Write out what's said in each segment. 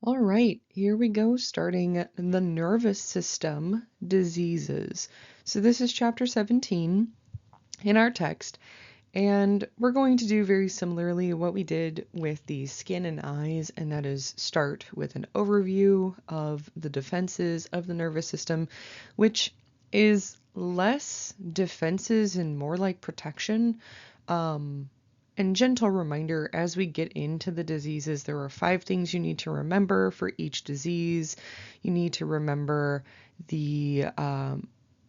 All right, here we go, starting the nervous system diseases. So this is chapter 17 in our text, and we're going to do very similarly what we did with the skin and eyes, and that is start with an overview of the defenses of the nervous system, which is less defenses and more like protection. And gentle reminder, as we get into the diseases, there are 5 things you need to remember for each disease. You need to remember the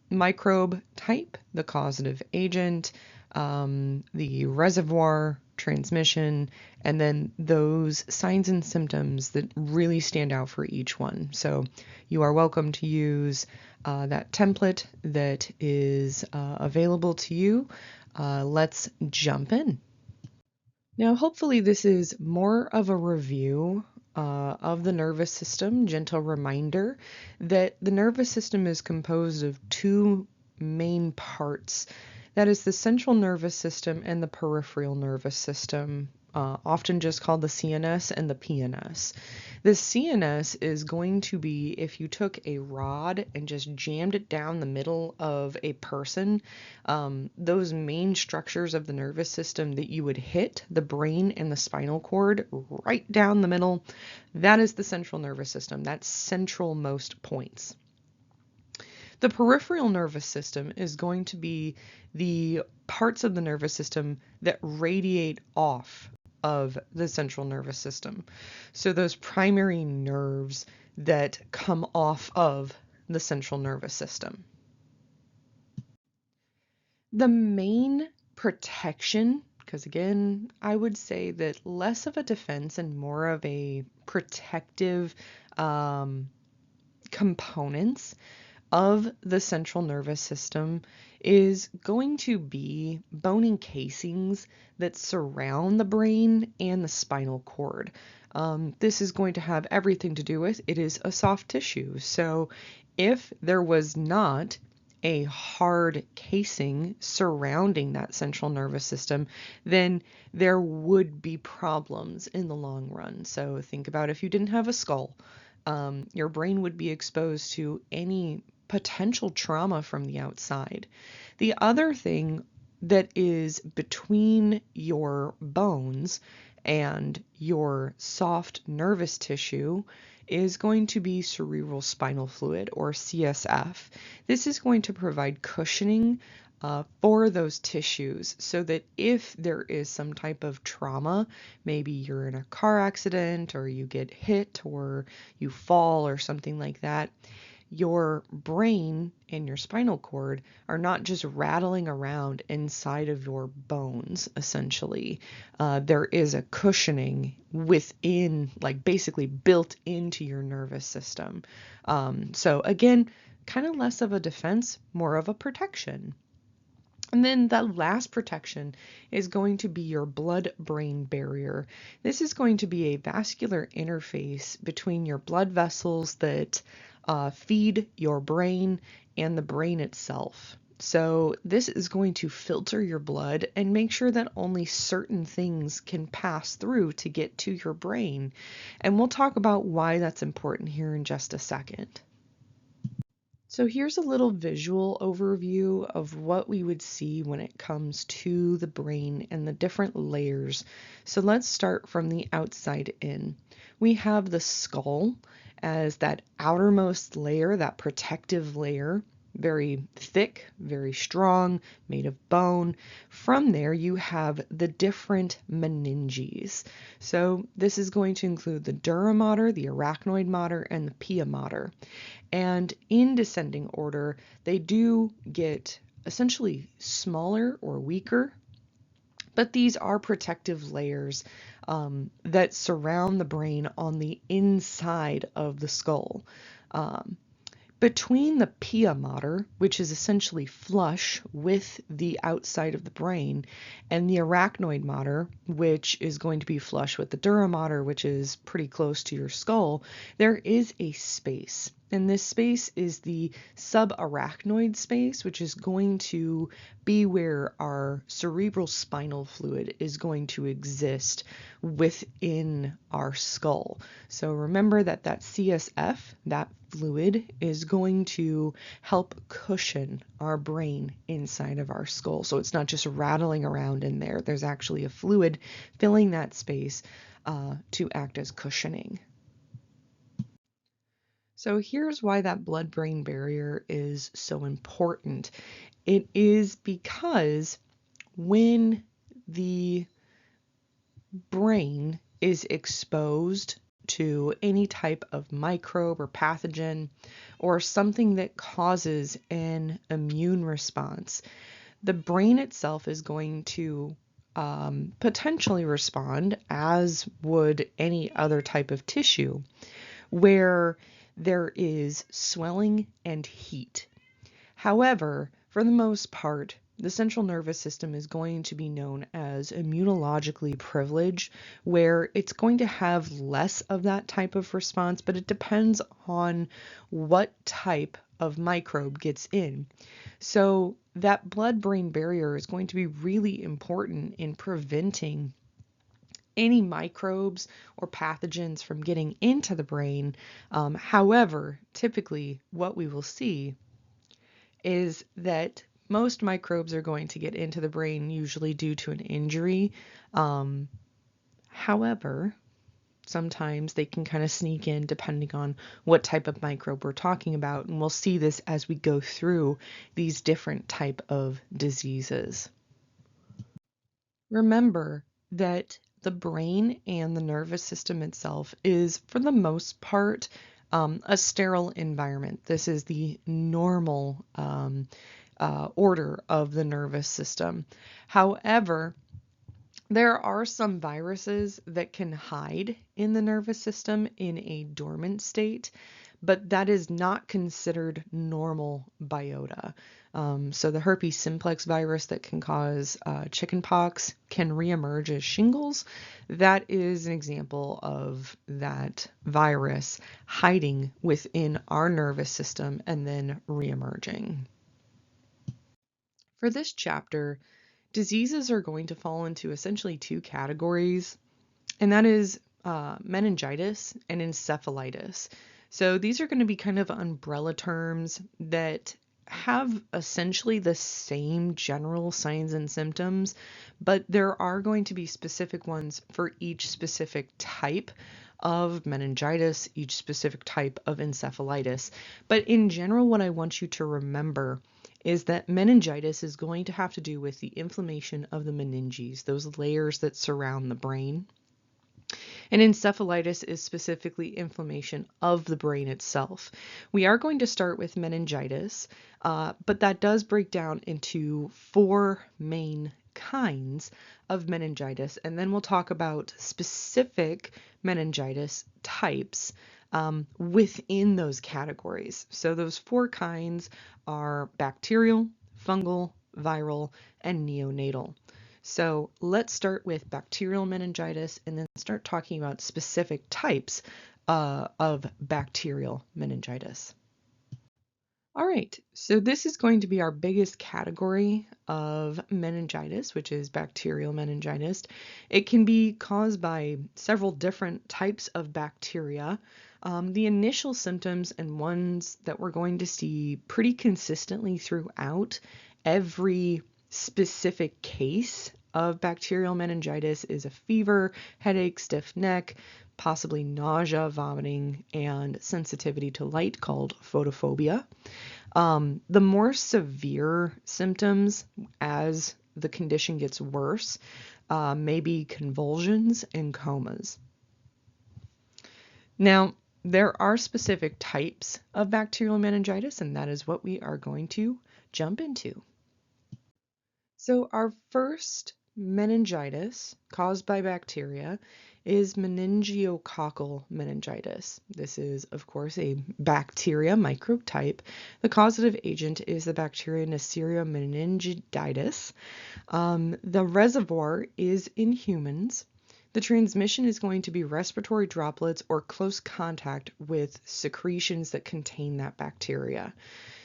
microbe type, the causative agent, the reservoir, transmission, and then those signs and symptoms that really stand out for each one. So you are welcome to use that template that is available to you. Let's jump in. Now, hopefully this is more of a review of the nervous system, gentle reminder that the nervous system is composed of 2 main parts. That is the central nervous system and the peripheral nervous system, often just called the CNS and the PNS. The CNS is going to be if you took a rod and just jammed it down the middle of a person, those main structures of the nervous system that you would hit, the brain and the spinal cord, right down the middle, that is the central nervous system. That's central most points. The peripheral nervous system is going to be the parts of the nervous system that radiate off of the central nervous system. So those primary nerves that come off of the central nervous system. The main protection, because again, I would say that less of a defense and more of a protective components of the central nervous system is going to be bony casings that surround the brain and the spinal cord. This is going to have everything to do with it is a soft tissue. So if there was not a hard casing surrounding that central nervous system, then there would be problems in the long run. So think about if you didn't have a skull, your brain would be exposed to any potential trauma from the outside. The other thing that is between your bones and your soft nervous tissue is going to be cerebral spinal fluid, or CSF. This is going to provide cushioning for those tissues so that if there is some type of trauma, maybe you're in a car accident or you get hit or you fall or something like that, your brain and your spinal cord are not just rattling around inside of your bones, essentially. There is a cushioning within, like basically built into your nervous system. So again, kind of less of a defense, more of a protection. And then the last protection is going to be your blood-brain barrier. This is going to be a vascular interface between your blood vessels that feed your brain and the brain itself. So this is going to filter your blood and make sure that only certain things can pass through to get to your brain. And we'll talk about why that's important here in just a second. So here's a little visual overview of what we would see when it comes to the brain and the different layers. So let's start from the outside in. We have the skull as that outermost layer, that protective layer, very thick, very strong, made of bone. From there, you have the different meninges. So this is going to include the dura mater, the arachnoid mater, and the pia mater. And in descending order, they do get essentially smaller or weaker, but these are protective layers that surround the brain on the inside of the skull. Between the pia mater, which is essentially flush with the outside of the brain, and the arachnoid mater, which is going to be flush with the dura mater, which is pretty close to your skull, there is a space. And this space is the subarachnoid space, which is going to be where our cerebral spinal fluid is going to exist within our skull. So remember that CSF, that fluid, is going to help cushion our brain inside of our skull. So it's not just rattling around in there. There's actually a fluid filling that space to act as cushioning. So here's why that blood-brain barrier is so important. It is because when the brain is exposed to any type of microbe or pathogen or something that causes an immune response, the brain itself is going to potentially respond as would any other type of tissue, where there is swelling and heat. However, for the most part, the central nervous system is going to be known as immunologically privileged, where it's going to have less of that type of response, but it depends on what type of microbe gets in. So that blood-brain barrier is going to be really important in preventing any microbes or pathogens from getting into the brain. However, typically what we will see is that most microbes are going to get into the brain usually due to an injury. However, sometimes they can kind of sneak in depending on what type of microbe we're talking about, and we'll see this as we go through these different type of diseases. Remember that the brain and the nervous system itself is, for the most part, a sterile environment. This is the normal order of the nervous system. However, there are some viruses that can hide in the nervous system in a dormant state, but that is not considered normal biota. So the herpes simplex virus that can cause chickenpox can reemerge as shingles. That is an example of that virus hiding within our nervous system and then reemerging. For this chapter, diseases are going to fall into essentially two categories, and that is meningitis and encephalitis. So these are going to be kind of umbrella terms that have essentially the same general signs and symptoms, but there are going to be specific ones for each specific type of meningitis, each specific type of encephalitis. But in general, what I want you to remember is that meningitis is going to have to do with the inflammation of the meninges, those layers that surround the brain. And encephalitis is specifically inflammation of the brain itself. We are going to start with meningitis, but that does break down into 4 main kinds of meningitis, and then we'll talk about specific meningitis types within those categories. So those 4 kinds are bacterial, fungal, viral, and neonatal. So let's start with bacterial meningitis and then start talking about specific types of bacterial meningitis. All right, so this is going to be our biggest category of meningitis, which is bacterial meningitis. It can be caused by several different types of bacteria. The initial symptoms and ones that we're going to see pretty consistently throughout every specific case of bacterial meningitis is a fever, headache, stiff neck, possibly nausea, vomiting, and sensitivity to light called photophobia. The more severe symptoms as the condition gets worse may be convulsions and comas. Now, there are specific types of bacterial meningitis, and that is what we are going to jump into. So our first meningitis caused by bacteria is meningococcal meningitis. This is, of course, a bacteria microbe type. The causative agent is the bacteria Neisseria meningitidis. The reservoir is in humans. The transmission is going to be respiratory droplets or close contact with secretions that contain that bacteria.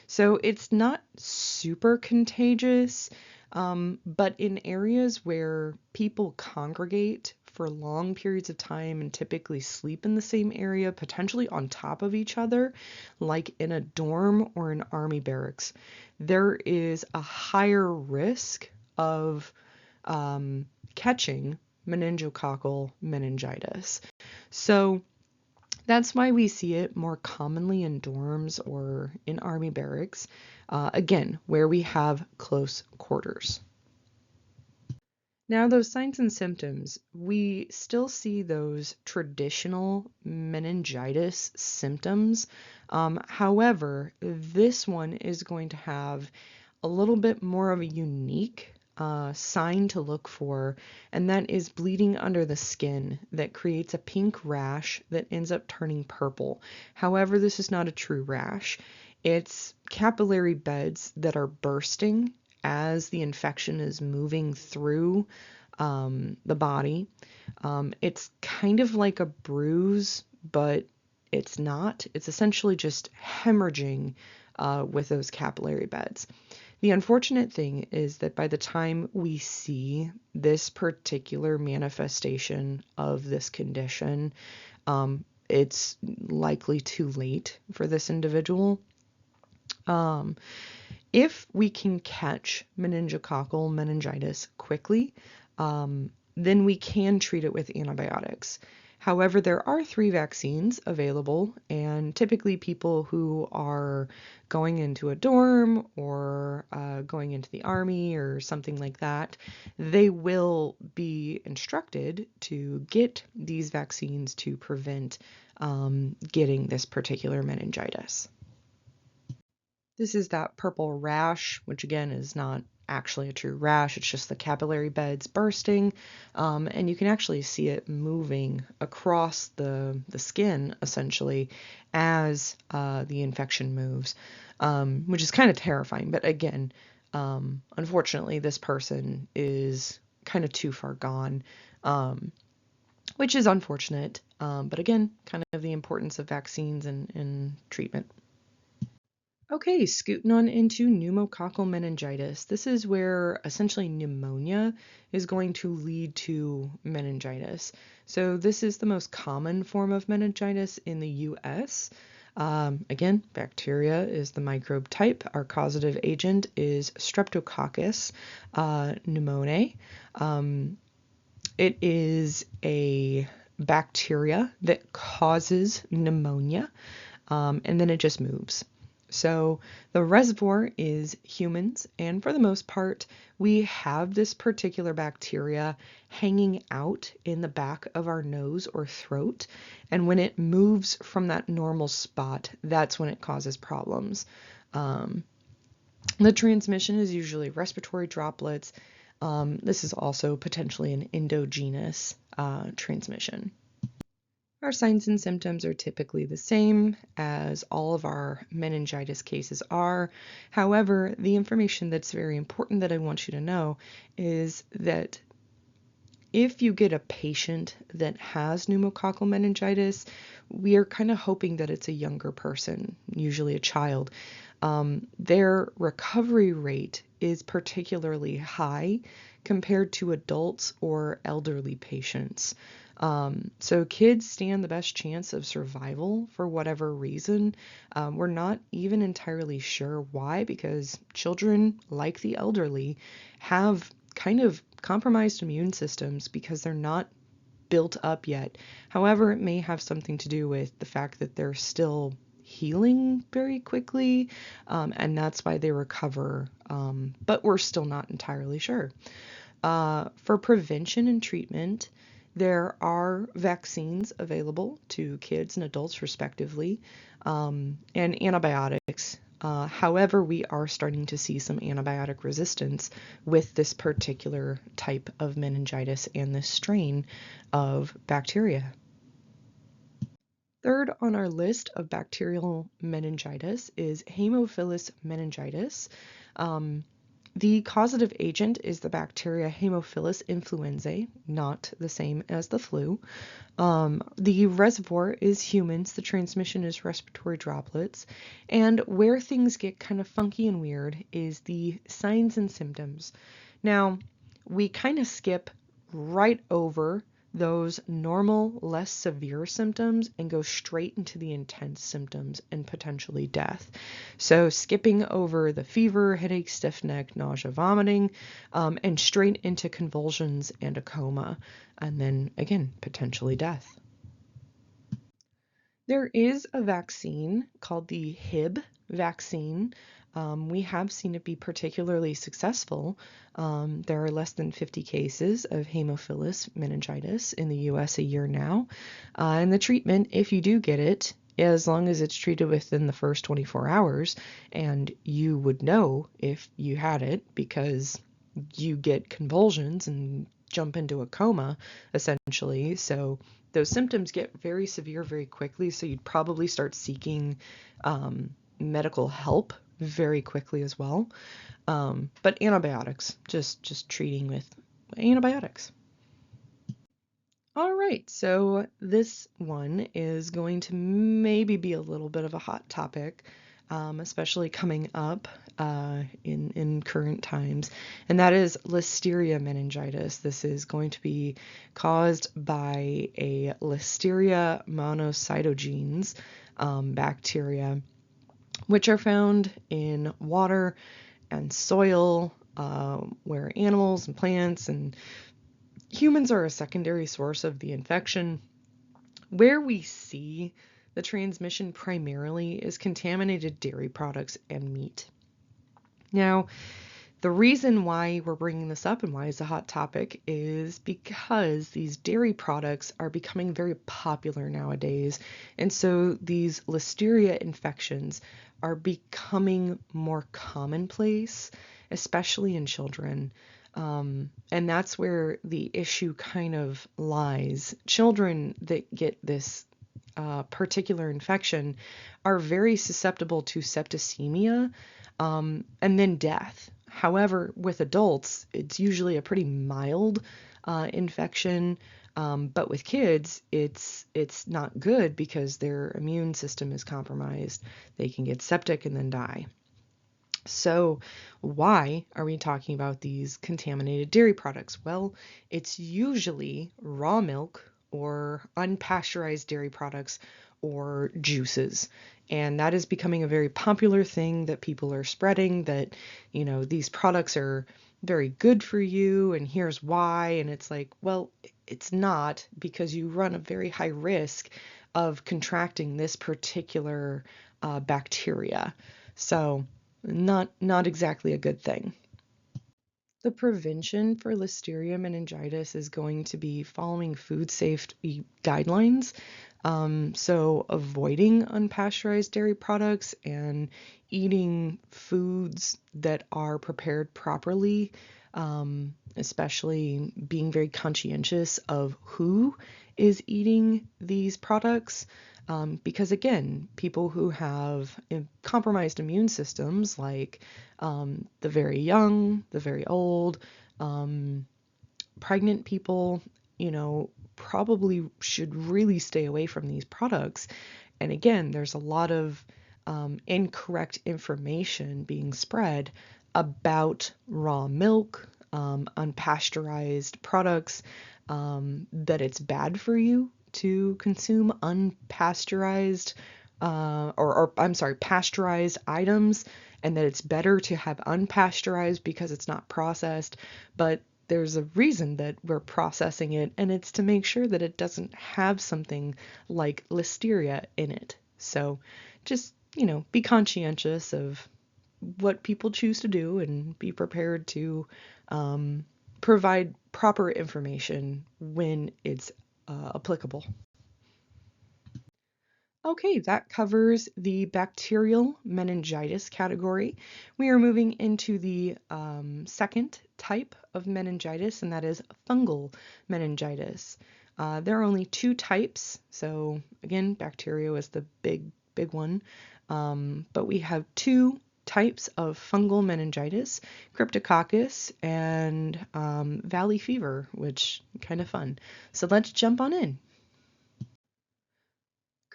So it's not super contagious, but in areas where people congregate for long periods of time and typically sleep in the same area, potentially on top of each other, like in a dorm or an army barracks, there is a higher risk of catching meningococcal meningitis. So that's why we see it more commonly in dorms or in army barracks, again, where we have close quarters. Now, those signs and symptoms, we still see those traditional meningitis symptoms. However, this one is going to have a little bit more of a unique sign to look for, and that is bleeding under the skin that creates a pink rash that ends up turning purple. However, this is not a true rash. It's capillary beds that are bursting as the infection is moving through the body. It's kind of like a bruise, but it's not. It's essentially just hemorrhaging with those capillary beds. The unfortunate thing is that by the time we see this particular manifestation of this condition, it's likely too late for this individual. If we can catch meningococcal meningitis quickly, then we can treat it with antibiotics. However, there are 3 vaccines available, and typically people who are going into a dorm or going into the army or something like that, they will be instructed to get these vaccines to prevent getting this particular meningitis. This is that purple rash, which again is not actually a true rash. It's just the capillary beds bursting, and you can actually see it moving across the skin essentially as the infection moves, which is kind of terrifying. But again, unfortunately, this person is kind of too far gone, which is unfortunate. But again, kind of the importance of vaccines and treatment. Okay, scooting on into pneumococcal meningitis. This is where essentially pneumonia is going to lead to meningitis. So this is the most common form of meningitis in the US. Again, bacteria is the microbe type. Our causative agent is Streptococcus pneumoniae. It is a bacteria that causes pneumonia, and then it just moves. So the reservoir is humans, and for the most part, we have this particular bacteria hanging out in the back of our nose or throat, and when it moves from that normal spot, that's when it causes problems. The transmission is usually respiratory droplets. This is also potentially an endogenous transmission. Our signs and symptoms are typically the same as all of our meningitis cases are. However, the information that's very important that I want you to know is that if you get a patient that has pneumococcal meningitis, we are kind of hoping that it's a younger person, usually a child. Their recovery rate is particularly high compared to adults or elderly patients. So kids stand the best chance of survival for whatever reason. We're not even entirely sure why, because children, like the elderly, have kind of compromised immune systems because they're not built up yet. However, it may have something to do with the fact that they're still healing very quickly, and that's why they recover, but we're still not entirely sure. For prevention and treatment, there are vaccines available to kids and adults respectively, and antibiotics. However, we are starting to see some antibiotic resistance with this particular type of meningitis and this strain of bacteria. Third on our list of bacterial meningitis is Haemophilus meningitis. The causative agent is the bacteria Haemophilus influenzae, not the same as the flu. The reservoir is humans, the transmission is respiratory droplets, and where things get kind of funky and weird is the signs and symptoms. Now, we kind of skip right over those normal, less severe symptoms and go straight into the intense symptoms and potentially death. So, skipping over the fever, headache, stiff neck, nausea, vomiting, and straight into convulsions and a coma, and then again, potentially death. There is a vaccine called the Hib vaccine. We have seen it be particularly successful. There are less than 50 cases of Haemophilus meningitis in the US a year now. And the treatment, if you do get it, as long as it's treated within the first 24 hours, and you would know if you had it because you get convulsions and jump into a coma, essentially. So those symptoms get very severe very quickly, so you'd probably start seeking medical help very quickly as well. But antibiotics, just treating with antibiotics. All right, so this one is going to maybe be a little bit of a hot topic, especially coming up in current times, and that is Listeria meningitis. This is going to be caused by a Listeria monocytogenes bacteria, which are found in water and soil, where animals and plants and humans are a secondary source of the infection. Where we see the transmission primarily is contaminated dairy products and meat. Now, the reason why we're bringing this up and why it's a hot topic is because these dairy products are becoming very popular nowadays. And so these Listeria infections are becoming more commonplace, especially in children. And that's where the issue kind of lies. Children that get this particular infection are very susceptible to septicemia and then death. However, with adults, it's usually a pretty mild infection, but with kids, it's not good because their immune system is compromised. They can get septic and then die. So why are we talking about these contaminated dairy products? Well, it's usually raw milk or unpasteurized dairy products or juices. And that is becoming a very popular thing that people are spreading, that, these products are very good for you and here's why. And it's like, well, it's not, because you run a very high risk of contracting this particular bacteria. So not exactly a good thing. The prevention for Listeria meningitis is going to be following food safety guidelines. So avoiding unpasteurized dairy products and eating foods that are prepared properly, especially being very conscientious of who is eating these products. Because again, people who have compromised immune systems, like the very young, the very old, pregnant people, probably should really stay away from these products. And again, there's a lot of incorrect information being spread about raw milk, unpasteurized products, that it's bad for you to consume unpasteurized pasteurized items, and that it's better to have unpasteurized because it's not processed. But there's a reason that we're processing it, and it's to make sure that it doesn't have something like Listeria in it. So just, be conscientious of what people choose to do and be prepared to provide proper information when it's applicable. Okay, that covers the bacterial meningitis category. We are moving into the second type of meningitis, and that is fungal meningitis. There are only two types. So again, bacteria is the big one. But we have two types of fungal meningitis, Cryptococcus and valley fever, which kind of fun. So let's jump on in.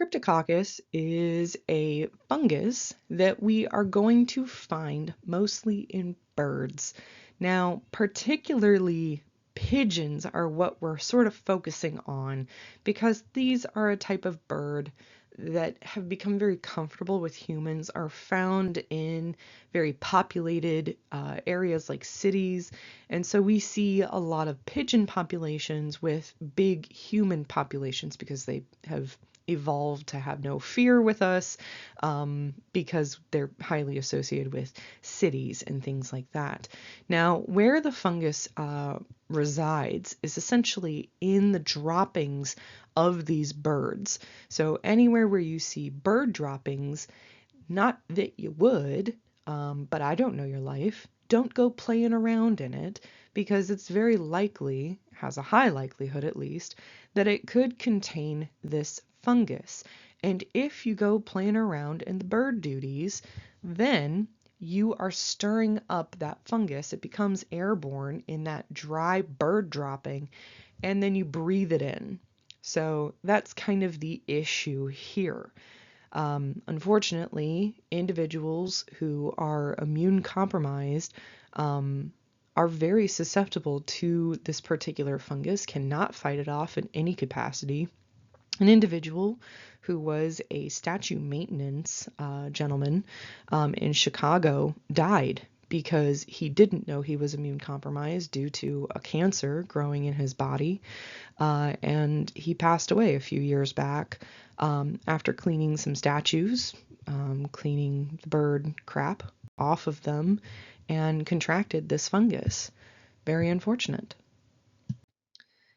Cryptococcus is a fungus that we are going to find mostly in birds. Now, particularly pigeons are what we're sort of focusing on because these are a type of bird that have become very comfortable with humans, are found in very populated areas like cities. And so we see a lot of pigeon populations with big human populations because they have evolved to have no fear with us because they're highly associated with cities and things like that. Now, where the fungus resides is essentially in the droppings of these birds. So anywhere where you see bird droppings, not that you would, but I don't know your life, don't go playing around in it because it's very likely, has a high likelihood at least, that it could contain this fungus. And if you go playing around in the bird duties, then you are stirring up that fungus. It becomes airborne in that dry bird dropping, and then you breathe it in. So that's kind of the issue here. Unfortunately, individuals who are immune compromised are very susceptible to this particular fungus, cannot fight it off in any capacity. An individual who was a statue maintenance gentleman in Chicago died because he didn't know he was immune compromised due to a cancer growing in his body. And he passed away a few years back after cleaning some statues, cleaning the bird crap off of them, and contracted this fungus. Very unfortunate.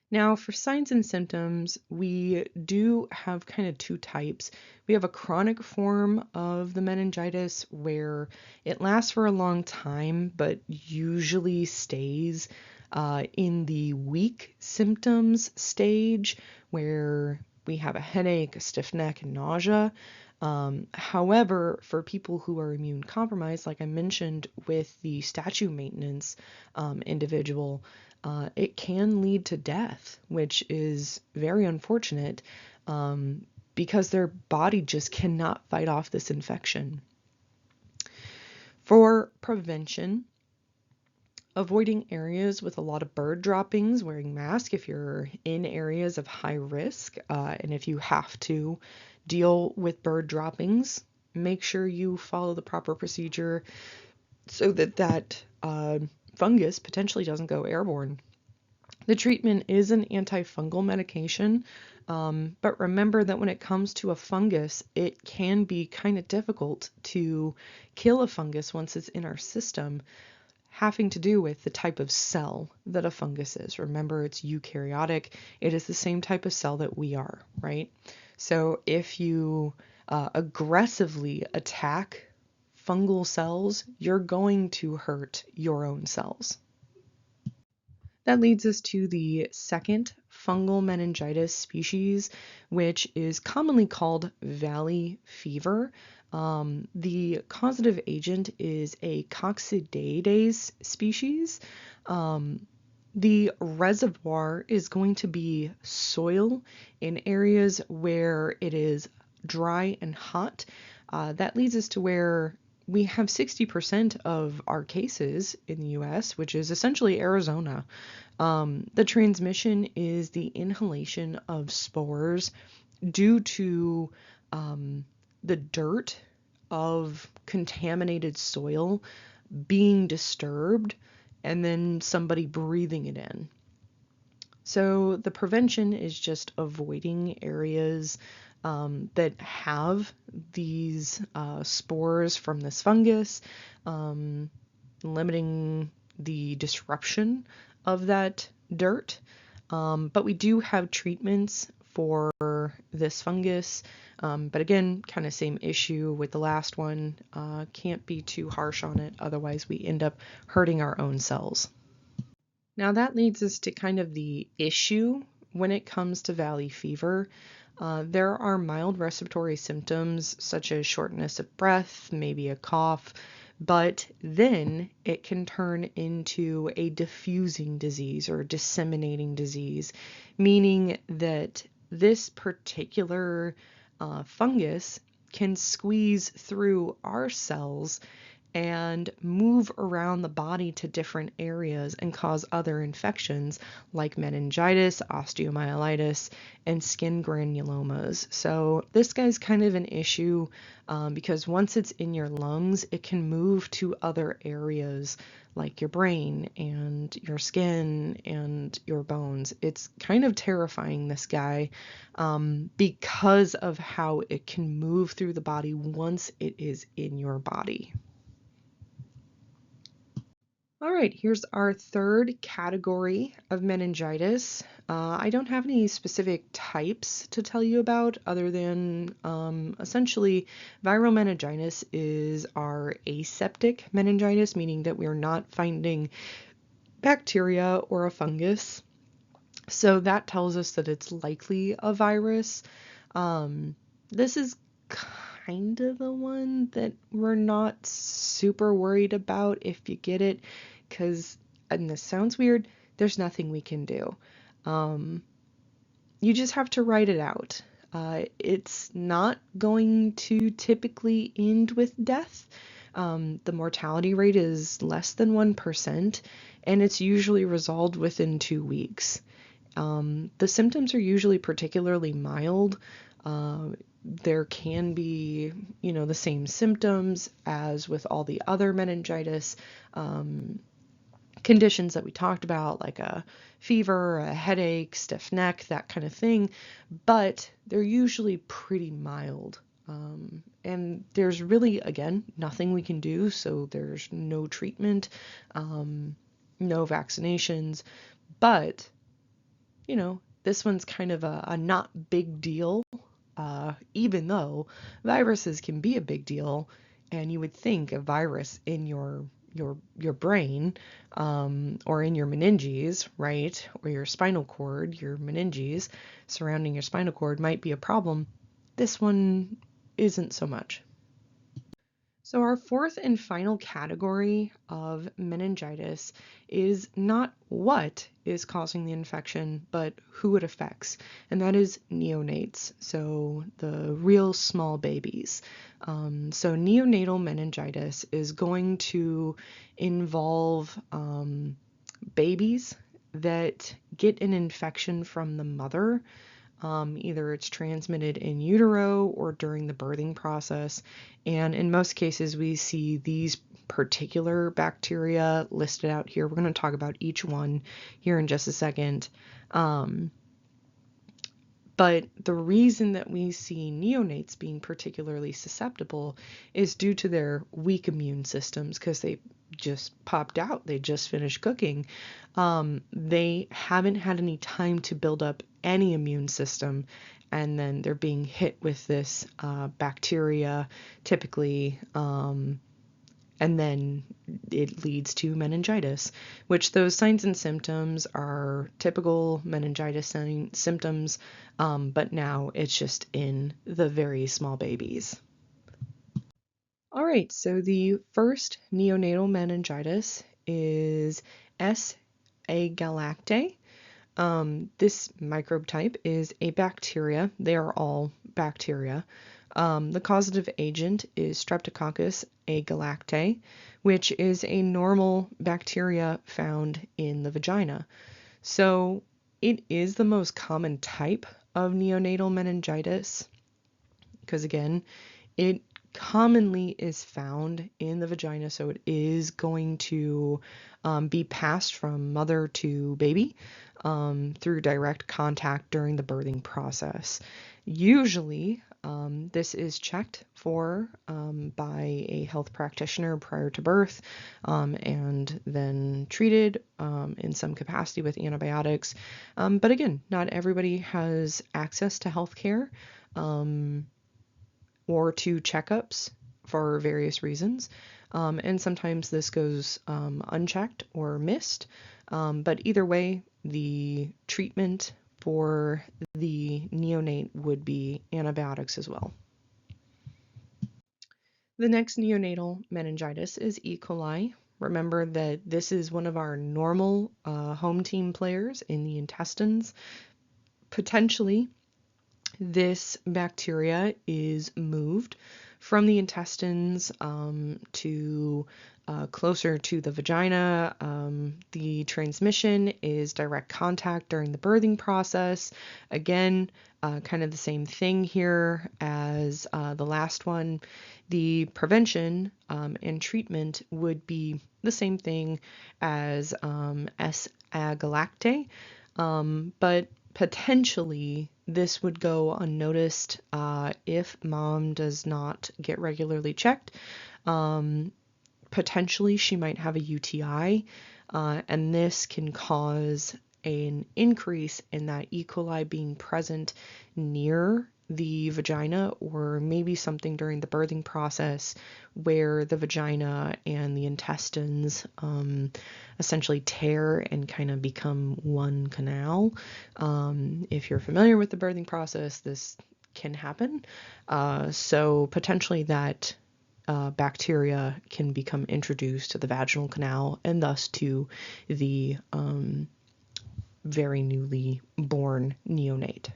Now, for signs and symptoms, we do have kind of two types. We have a chronic form of the meningitis where it lasts for a long time, but usually stays in the weak symptoms stage where we have a headache, a stiff neck, and nausea. However, for people who are immune compromised, like I mentioned with the statue maintenance individual, it can lead to death, which is very unfortunate because their body just cannot fight off this infection. For prevention, avoiding areas with a lot of bird droppings, wearing masks if you're in areas of high risk, and if you have to deal with bird droppings, make sure you follow the proper procedure so that fungus potentially doesn't go airborne. The treatment is an antifungal medication, but remember that when it comes to a fungus, it can be kind of difficult to kill a fungus once it's in our system, having to do with the type of cell that a fungus is. Remember, it's eukaryotic. It is the same type of cell that we are, right? So if you aggressively attack fungal cells, you're going to hurt your own cells. That leads us to the second fungal meningitis species, which is commonly called valley fever. The causative agent is a coccidioides species. The reservoir is going to be soil in areas where it is dry and hot. That leads us to where we have 60% of our cases in the US, which is essentially Arizona. The transmission is the inhalation of spores due to the dirt of contaminated soil being disturbed and then somebody breathing it in. So the prevention is just avoiding areas that have these spores from this fungus, limiting the disruption of that dirt. But we do have treatments for this fungus. But again, kind of same issue with the last one. Can't be too harsh on it, otherwise we end up hurting our own cells. Now that leads us to kind of the issue when it comes to valley fever. There are mild respiratory symptoms such as shortness of breath, maybe a cough, but then it can turn into a diffusing disease or disseminating disease, meaning that this particular fungus can squeeze through our cells and move around the body to different areas and cause other infections like meningitis, osteomyelitis, and skin granulomas. So this guy's kind of an issue because once it's in your lungs, it can move to other areas like your brain and your skin and your bones. It's kind of terrifying, this guy, because of how it can move through the body once it is in your body. All right, here's our third category of meningitis. I don't have any specific types to tell you about other than essentially viral meningitis is our aseptic meningitis, meaning that we're not finding bacteria or a fungus. So that tells us that it's likely a virus. This is kind of the one that we're not super worried about if you get it, because, and this sounds weird, there's nothing we can do. You just have to write it out. It's not going to typically end with death. The mortality rate is less than 1%, and it's usually resolved within 2 weeks. The symptoms are usually particularly mild. There can be, the same symptoms as with all the other meningitis conditions that we talked about, like a fever, a headache, stiff neck, that kind of thing, but they're usually pretty mild. And there's really, again, nothing we can do, so there's no treatment, no vaccinations, but this one's kind of a not big deal, even though viruses can be a big deal, and you would think a virus in your brain, or in your meninges, right, or your spinal cord, your meninges surrounding your spinal cord might be a problem. This one isn't so much. So our fourth and final category of meningitis is not what is causing the infection, but who it affects, and that is neonates, so the real small babies. So neonatal meningitis is going to involve babies that get an infection from the mother. Either it's transmitted in utero or during the birthing process. And in most cases, we see these particular bacteria listed out here. We're going to talk about each one here in just a second. But the reason that we see neonates being particularly susceptible is due to their weak immune systems, because they just popped out, they just finished cooking. They haven't had any time to build up any immune system, and then they're being hit with this bacteria, typically, and then it leads to meningitis, which those signs and symptoms are typical meningitis symptoms, but now it's just in the very small babies. All right, so the first neonatal meningitis is S. agalactiae. This microbe type is a bacteria. They are all bacteria. The causative agent is Streptococcus agalactiae, which is a normal bacteria found in the vagina. So it is the most common type of neonatal meningitis because, again, it commonly is found in the vagina, so it is going to be passed from mother to baby through direct contact during the birthing process. Usually, this is checked for by a health practitioner prior to birth, and then treated in some capacity with antibiotics. But again, not everybody has access to health care or to checkups for various reasons. And sometimes this goes unchecked or missed. But either way, the treatment for the neonate would be antibiotics as well. The next neonatal meningitis is E. coli. Remember that this is one of our normal home team players in the intestines. Potentially, this bacteria is moved from the intestines to closer to the vagina. The transmission is direct contact during the birthing process. Again, kind of the same thing here as the last one. The prevention and treatment would be the same thing as S. agalactae, but potentially this would go unnoticed if mom does not get regularly checked. Potentially she might have a UTI, and this can cause an increase in that E. coli being present near the vagina, or maybe something during the birthing process where the vagina and the intestines essentially tear and kind of become one canal. If you're familiar with the birthing process, this can happen. So potentially that bacteria can become introduced to the vaginal canal and thus to the very newly born neonate.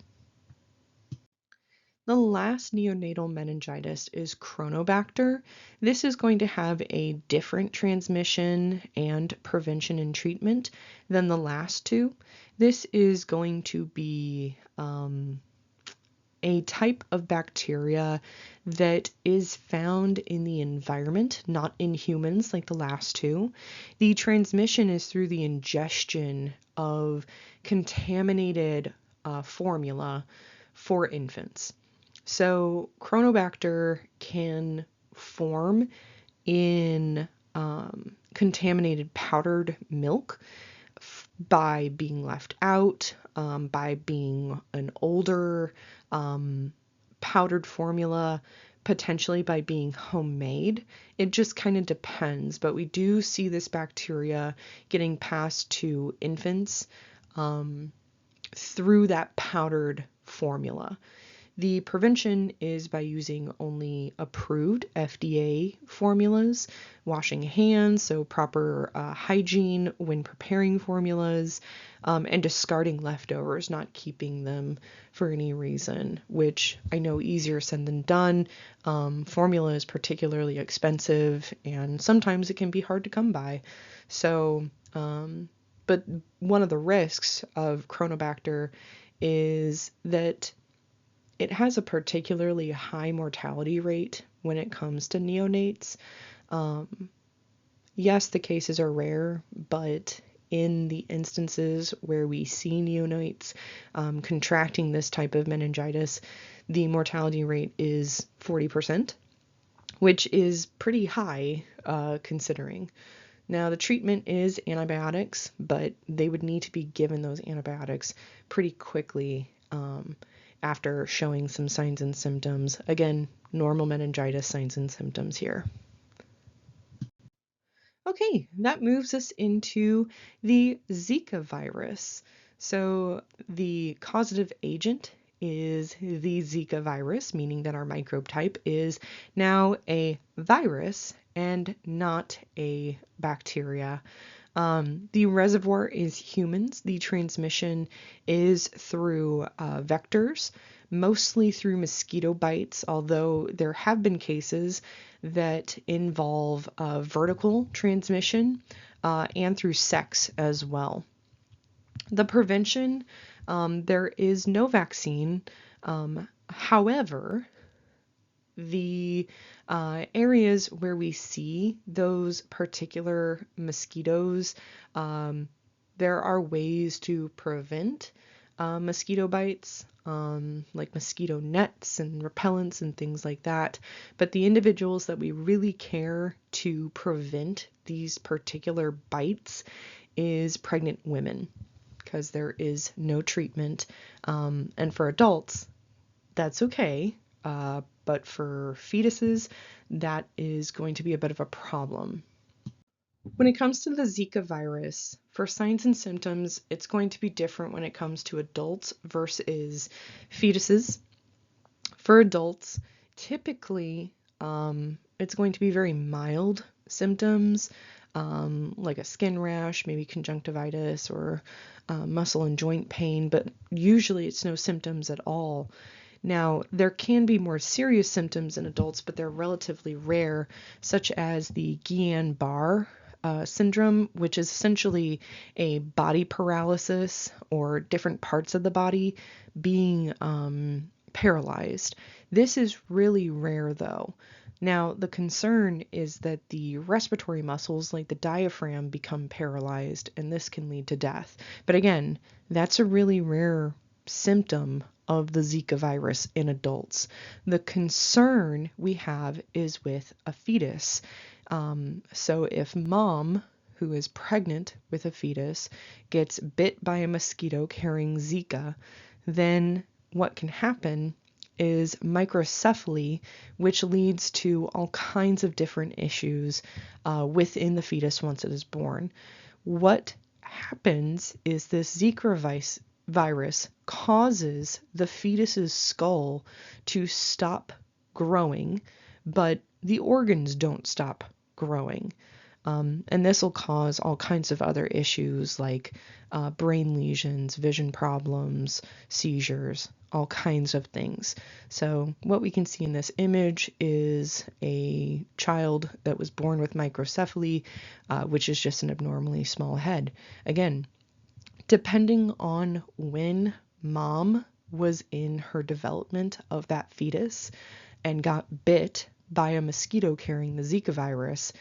The last neonatal meningitis is Chronobacter. This is going to have a different transmission and prevention and treatment than the last two. This is going to be a type of bacteria that is found in the environment, not in humans like the last two. The transmission is through the ingestion of contaminated formula for infants. So Chronobacter can form in contaminated powdered milk by being left out, by being an older powdered formula, potentially by being homemade. It just kind of depends, but we do see this bacteria getting passed to infants through that powdered formula. The prevention is by using only approved FDA formulas, washing hands, so proper hygiene when preparing formulas, and discarding leftovers, not keeping them for any reason, which I know easier said than done. Formula is particularly expensive, and sometimes it can be hard to come by. So, but one of the risks of Chronobacter is that it has a particularly high mortality rate when it comes to neonates. Yes, the cases are rare, but in the instances where we see neonates contracting this type of meningitis, the mortality rate is 40%, which is pretty high considering. Now, the treatment is antibiotics, but they would need to be given those antibiotics pretty quickly after showing some signs and symptoms. Again, normal meningitis signs and symptoms here. Okay, that moves us into the Zika virus. So the causative agent is the Zika virus, meaning that our microbe type is now a virus and not a bacteria. The reservoir is humans. The transmission is through vectors, mostly through mosquito bites, although there have been cases that involve vertical transmission and through sex as well. The prevention, there is no vaccine. However, the areas where we see those particular mosquitoes, there are ways to prevent mosquito bites, like mosquito nets and repellents and things like that. But the individuals that we really care to prevent these particular bites is pregnant women, because there is no treatment. And for adults, that's okay. But for fetuses, that is going to be a bit of a problem. When it comes to the Zika virus, for signs and symptoms, it's going to be different when it comes to adults versus fetuses. For adults, typically, it's going to be very mild symptoms, like a skin rash, maybe conjunctivitis or muscle and joint pain, but usually it's no symptoms at all. Now, there can be more serious symptoms in adults, but they're relatively rare, such as the Guillain-Barré syndrome, which is essentially a body paralysis or different parts of the body being paralyzed. This is really rare, though. Now, the concern is that the respiratory muscles, like the diaphragm, become paralyzed, and this can lead to death. But again, that's a really rare symptom of the Zika virus in adults. The concern we have is with a fetus. So if mom, who is pregnant with a fetus, gets bit by a mosquito carrying Zika, then what can happen is microcephaly, which leads to all kinds of different issues within the fetus once it is born. What happens is this Zika virus causes the fetus's skull to stop growing, but the organs don't stop growing. And this will cause all kinds of other issues like brain lesions, vision problems, seizures, all kinds of things. So what we can see in this image is a child that was born with microcephaly, which is just an abnormally small head. Again, depending on when mom was in her development of that fetus and got bit by a mosquito carrying the Zika virus,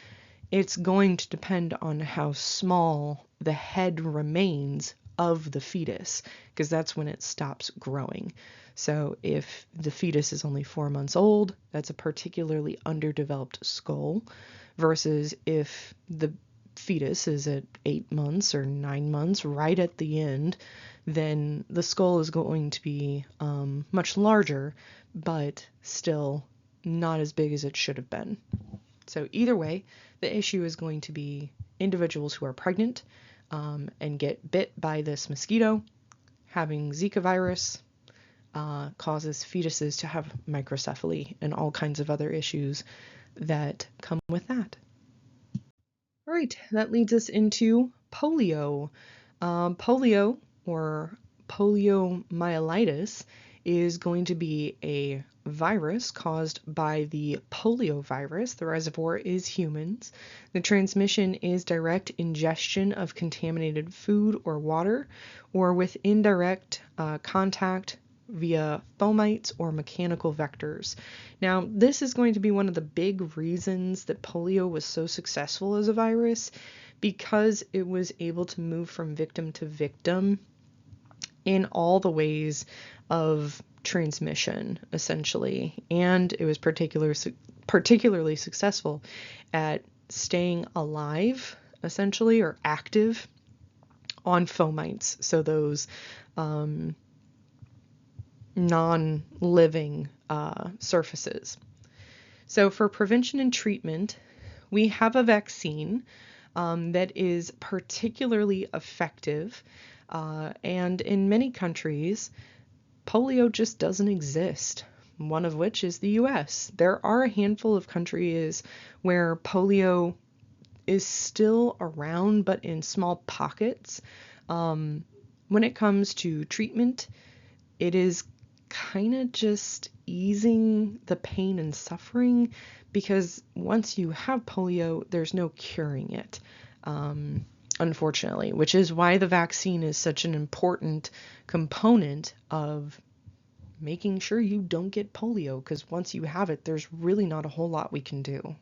it's going to depend on how small the head remains of the fetus, because that's when it stops growing. So if the fetus is only 4 months old, that's a particularly underdeveloped skull, versus if the fetus is at 8 months or 9 months, right at the end, then the skull is going to be much larger, but still not as big as it should have been. So either way, the issue is going to be individuals who are pregnant and get bit by this mosquito. Having Zika virus causes fetuses to have microcephaly and all kinds of other issues that come with that. All right, that leads us into polio. Polio, or poliomyelitis, is going to be a virus caused by the poliovirus. The reservoir is humans. The transmission is direct ingestion of contaminated food or water, or with indirect contact via fomites or mechanical vectors. Now, this is going to be one of the big reasons that polio was so successful as a virus, because it was able to move from victim to victim in all the ways of transmission, essentially. And it was particularly successful at staying alive, essentially, or active on fomites. So those non-living surfaces. So for prevention and treatment, we have a vaccine that is particularly effective, and in many countries, polio just doesn't exist, one of which is the US. There are a handful of countries where polio is still around, but in small pockets. When it comes to treatment, it is kind of just easing the pain and suffering, because once you have polio, there's no curing it, unfortunately, which is why the vaccine is such an important component of making sure you don't get polio, because once you have it, there's really not a whole lot we can do.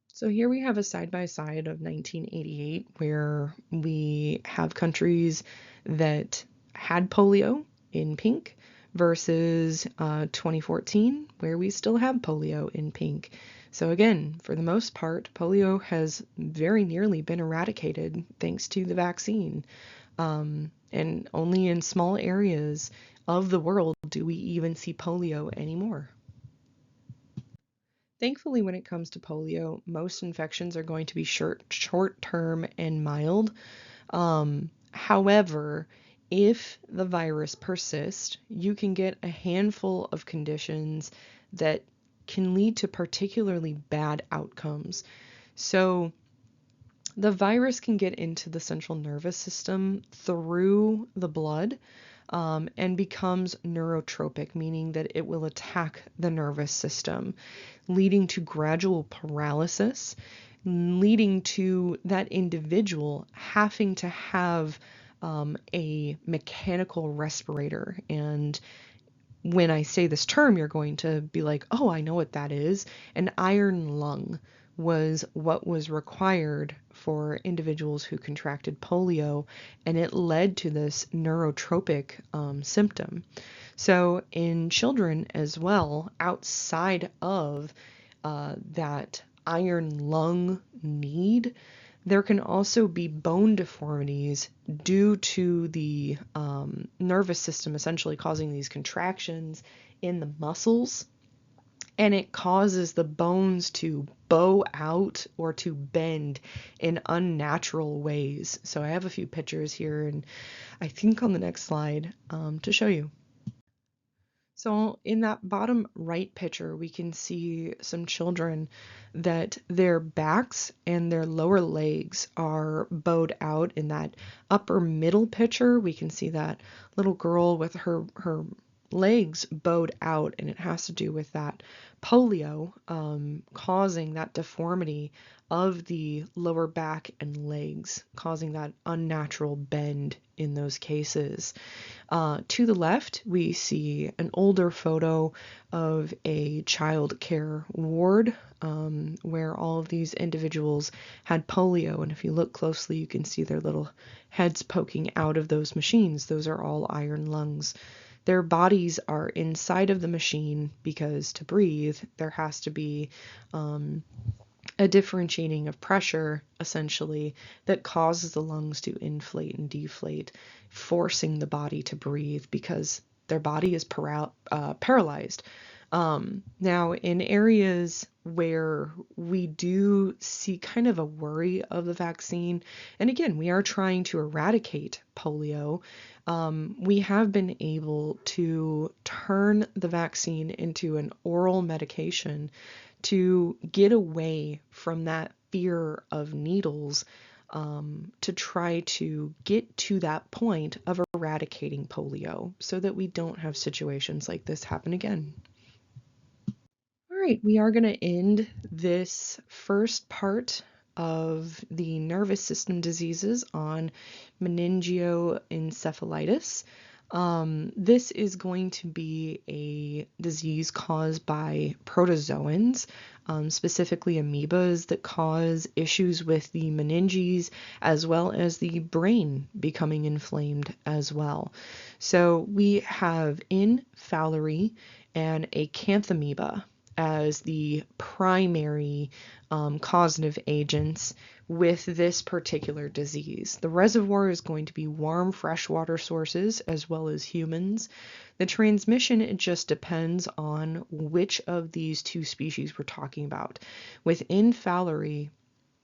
So here we have a side-by-side of 1988, where we have countries that had polio in pink versus 2014, where we still have polio in pink. So again, for the most part, polio has very nearly been eradicated thanks to the vaccine. And only in small areas of the world do we even see polio anymore. Thankfully, when it comes to polio, most infections are going to be short-term and mild. However, if the virus persists, you can get a handful of conditions that can lead to particularly bad outcomes. So the virus can get into the central nervous system through the blood, and becomes neurotropic, meaning that it will attack the nervous system, leading to gradual paralysis, leading to that individual having to have a mechanical respirator. And when I say this term, you're going to be like, oh, I know what that is. An iron lung was what was required for individuals who contracted polio, and it led to this neurotropic symptom. So, in children as well, outside of that iron lung need, there can also be bone deformities due to the nervous system essentially causing these contractions in the muscles, and it causes the bones to bow out or to bend in unnatural ways. So I have a few pictures here, and I think on the next slide to show you. So in that bottom right picture, we can see some children that their backs and their lower legs are bowed out. In that upper middle picture, we can see that little girl with her legs bowed out, and it has to do with that polio causing that deformity of the lower back and legs, causing that unnatural bend in those cases. To the left, we see an older photo of a child care ward where all of these individuals had polio. And if you look closely, you can see their little heads poking out of those machines. Those are all iron lungs. Their bodies are inside of the machine because to breathe, there has to be a differentiating of pressure, essentially, that causes the lungs to inflate and deflate, forcing the body to breathe because their body is paralyzed. Now, in areas where we do see kind of a worry of the vaccine, and again, we are trying to eradicate polio, we have been able to turn the vaccine into an oral medication to get away from that fear of needles, to try to get to that point of eradicating polio so that we don't have situations like this happen again. All right, we are going to end this first part of the nervous system diseases on meningoencephalitis. This is going to be a disease caused by protozoans, specifically amoebas, that cause issues with the meninges as well as the brain becoming inflamed as well. So we have in Fowleri and acanthamoeba as the primary causative agents with this particular disease. The reservoir is going to be warm freshwater sources as well as humans. The transmission, it just depends on which of these two species we're talking about. Within Fowleri,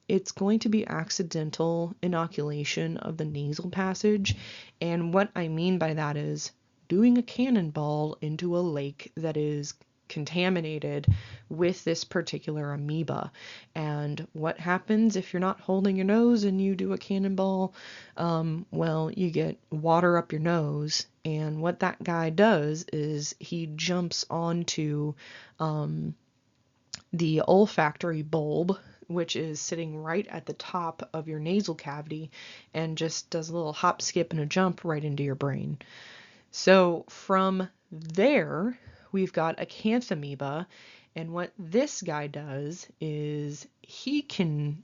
it's going to be accidental inoculation of the nasal passage, and what I mean by that is doing a cannonball into a lake that is contaminated with this particular amoeba. And what happens if you're not holding your nose and you do a cannonball? Well, you get water up your nose, and what that guy does is he jumps onto the olfactory bulb, which is sitting right at the top of your nasal cavity, and just does a little hop, skip, and a jump right into your brain. So from there, we've got acanthamoeba, and what this guy does is he can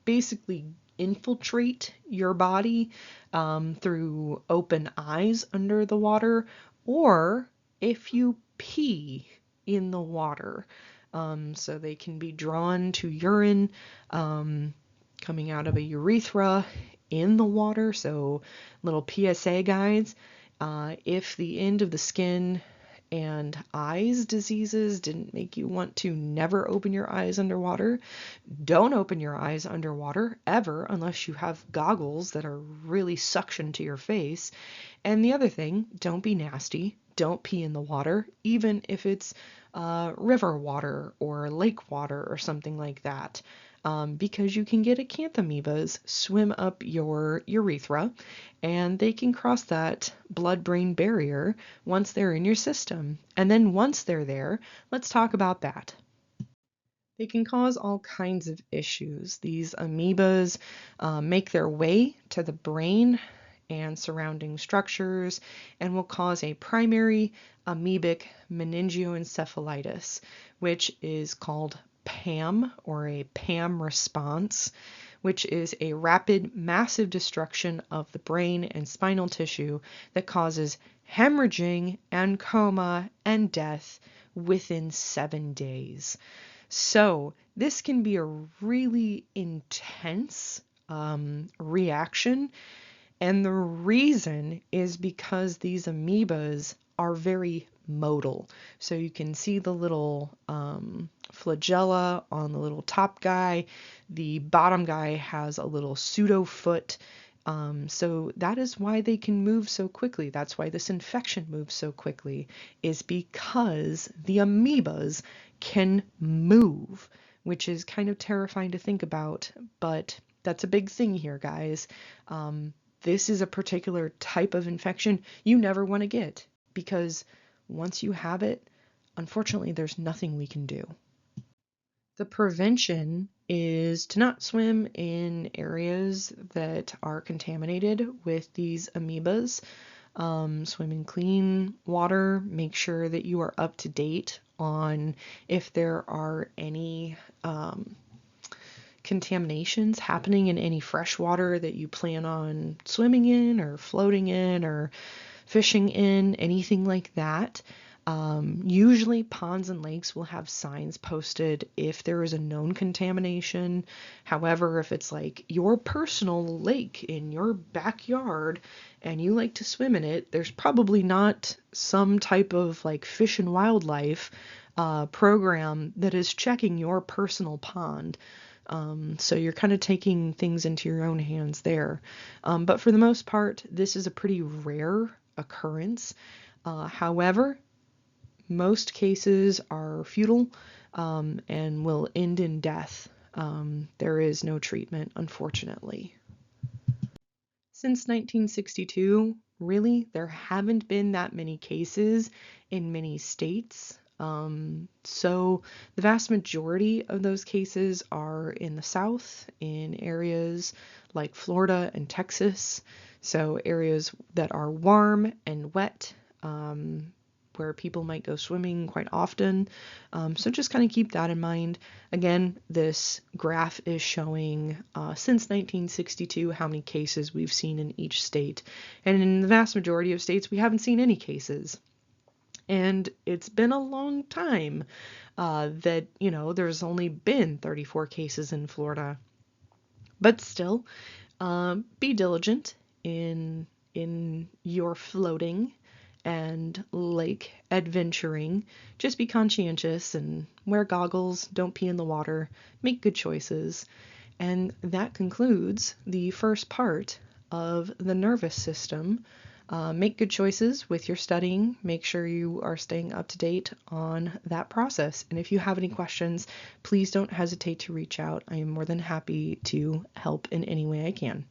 basically infiltrate your body through open eyes under the water, or if you pee in the water. So they can be drawn to urine coming out of a urethra in the water. So little PSA guides. If the end of the skin and eyes diseases didn't make you want to never open your eyes underwater, don't open your eyes underwater ever unless you have goggles that are really suction to your face. And the other thing, don't be nasty. Don't pee in the water, even if it's river water or lake water or something like that. Because you can get acanthamoebas swim up your urethra and they can cross that blood-brain barrier once they're in your system. And then once they're there, let's talk about that. They can cause all kinds of issues. These amoebas make their way to the brain and surrounding structures and will cause a primary amoebic meningoencephalitis, which is called PAM or a PAM response, which is a rapid, massive destruction of the brain and spinal tissue that causes hemorrhaging and coma and death within 7 days. So this can be a really intense reaction. And the reason is because these amoebas are very motile. So you can see the little flagella on the little top guy. The bottom guy has a little pseudo foot. So that is why they can move so quickly. That's why this infection moves so quickly, is because the amoebas can move, which is kind of terrifying to think about, but that's a big thing here, guys. This is a particular type of infection you never want to get, because once you have it, unfortunately, there's nothing we can do. The prevention is to not swim in areas that are contaminated with these amoebas. Swim in clean water. Make sure that you are up to date on if there are any contaminations happening in any fresh water that you plan on swimming in or floating in or fishing in, anything like that. Usually ponds and lakes will have signs posted if there is a known contamination. However, if it's like your personal lake in your backyard and you like to swim in it, there's probably not some type of like Fish and Wildlife program that is checking your personal pond. So you're kind of taking things into your own hands there. But for the most part, this is a pretty rare occurrence. However, most cases are futile and will end in death. There is no treatment, unfortunately. Since 1962, really, there haven't been that many cases in many states. So the vast majority of those cases are in the South, in areas like Florida and Texas. So areas that are warm and wet, where people might go swimming quite often. So just kind of keep that in mind. Again, this graph is showing since 1962 how many cases we've seen in each state. And in the vast majority of states, we haven't seen any cases. And it's been a long time that, there's only been 34 cases in Florida. But still, be diligent in your floating and lake adventuring. Just be conscientious and wear goggles, don't pee in the water, make good choices. And that concludes the first part of the nervous system. Make good choices with your studying. Make sure you are staying up to date on that process. And if you have any questions, please don't hesitate to reach out. I am more than happy to help in any way I can.